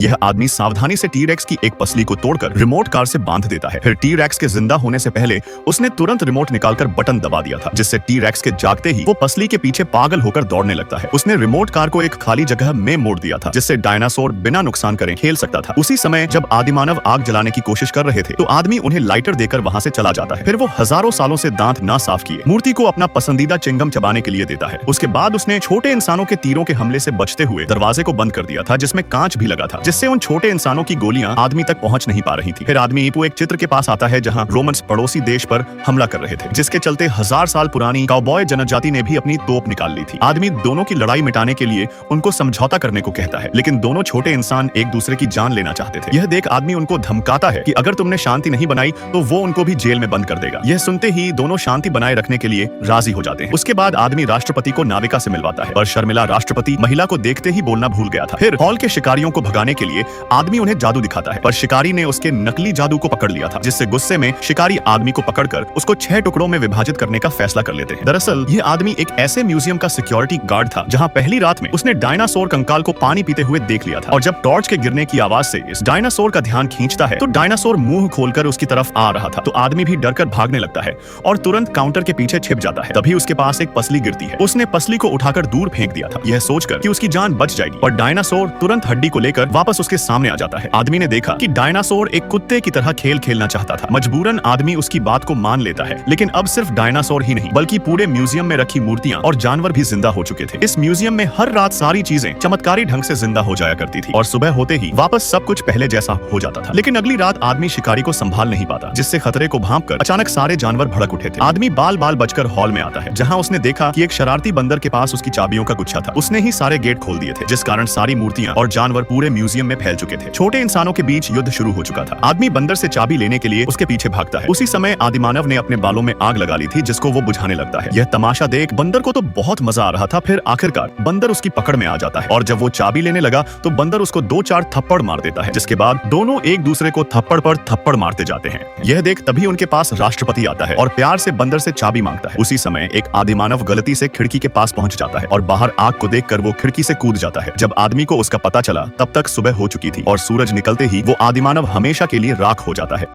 यह आदमी सावधानी से टी-रेक्स की एक पसली को तोड़कर रिमोट कार से बांध देता है। फिर टी-रेक्स के जिंदा होने से पहले उसने तुरंत रिमोट निकालकर बटन दबा दिया था, जिससे टी-रेक्स के जागते ही वो पसली के पीछे पागल होकर दौड़ने लगता है। उसने रिमोट कार को एक खाली जगह में मोड़ दिया था, जिससे डायनासोर बिना नुकसान करे खेल सकता था। उसी समय जब आदिमानव आग जलाने की कोशिश कर रहे थे तो आदमी उन्हें लाइटर देकर वहां से चला जाता है। फिर वो हजारों सालों से दांत ना साफ किए मूर्ति को अपना पसंदीदा चिंगम चबाने के लिए देता है। उसके बाद उसने छोटे इंसानों के तीरों के हमले से बचते हुए दरवाजे को बंद कर दिया था, जिसमें कांच भी लगा था, जिससे उन छोटे इंसानों की गोलियां आदमी तक पहुंच नहीं पा रही थी। फिर आदमी ईपू एक चित्र के पास आता है जहां रोमन्स पड़ोसी देश पर हमला कर रहे थे, जिसके चलते 1000 साल पुरानी काउबॉय जनजाति ने भी अपनी तोप निकाल ली थी। आदमी दोनों की लड़ाई मिटाने के लिए उनको समझौता करने को कहता है, लेकिन दोनों छोटे इंसान एक दूसरे की जान लेना चाहते थे। यह देख आदमी उनको धमकाता है कि अगर तुमने शांति नहीं बनाई तो वो उनको भी जेल में बंद कर देगा। यह सुनते ही दोनों शांति बनाए रखने के लिए राजी हो जाते हैं। उसके बाद आदमी राष्ट्रपति को नाविका से मिलवाता है, और शर्मिला राष्ट्रपति महिला को देखते ही बोलना भूल गया था। फिर हॉल के शिकारियों को भगाने के लिए आदमी उन्हें जादू दिखाता है, पर शिकारी ने उसके नकली जादू को पकड़ लिया था, जिससे गुस्से में शिकारी आदमी को पकड़कर उसको 6 टुकड़ों में विभाजित करने का फैसला कर लेते हैं। दरअसल ये आदमी एक ऐसे म्यूजियम का सिक्योरिटी गार्ड था जहां पहली रात में उसने डायनासोर कंकाल को पानी पीते हुए देख लिया था, और जब टॉर्च के गिरने की आवाज से इस डायनासोर का ध्यान खींचता है तो डायनासोर मुंह खोलकर उसकी तरफ आ रहा था। तो आदमी भी डरकर भागने लगता है और तुरंत काउंटर के पीछे छिप जाता है। तभी उसके पास एक पसली गिरती है। उसने पसली को उठाकर दूर फेंक दिया था, यह सोचकर कि उसकी जान बच जाएगी, और डायनासोर तुरंत हड्डी को लेकर वापस उसके सामने आ जाता है। आदमी ने देखा कि डायनासोर एक कुत्ते की तरह खेल खेलना चाहता था। मजबूरन आदमी उसकी बात को मान लेता है, लेकिन अब सिर्फ डायनासोर ही नहीं बल्कि पूरे म्यूजियम में रखी मूर्तियां और जानवर भी जिंदा हो चुके थे। इस म्यूजियम में हर रात सारी चीजें चमत्कारी ढंग से जिंदा हो जाया करती थी, और सुबह होते ही वापस सब कुछ पहले जैसा हो जाता था। लेकिन अगली रात आदमी शिकारी को संभाल नहीं पाता, जिससे खतरे को भांपकर अचानक सारे जानवर भड़क उठे थे। आदमी बाल बाल बचकर हॉल में आता है, जहां उसने देखा कि एक शरारती बंदर के पास उसकी चाबियों का गुच्छा था। उसने ही सारे गेट खोल दिए थे, जिस कारण सारी मूर्तियां और जानवर पूरे म्यूजियम में फैल चुके थे। छोटे इंसानों के बीच युद्ध शुरू हो चुका था। आदमी बंदर से चाबी लेने के लिए उसके पीछे भागता है। उसी समय आदिमानव ने अपने बालों में आग लगा ली थी, जिसको वो बुझाने लगता है। यह तमाशा देख बंदर को तो बहुत मजा आ रहा था। फिर आखिरकार बंदर उसकी पकड़ में आ जाता है, और जब वो चाबी लेने लगा तो बंदर उसको 2-4 थप्पड़ मार देता है, जिसके बाद दोनों एक दूसरे को थप्पड़ पर थप्पड़ मारते जाते हैं। यह देख तभी उनके पास राष्ट्रपति आता है और प्यार से बंदर से चाबी मांगता है। उसी समय एक आदिमानव गलती से खिड़की के पास पहुंच जाता है, और बाहर आग को देखकर वो खिड़की से कूद जाता है। जब आदमी को उसका पता चला तब तक सुबह हो चुकी थी, और सूरज निकलते ही वो आदिमानव हमेशा के लिए राख हो जाता है।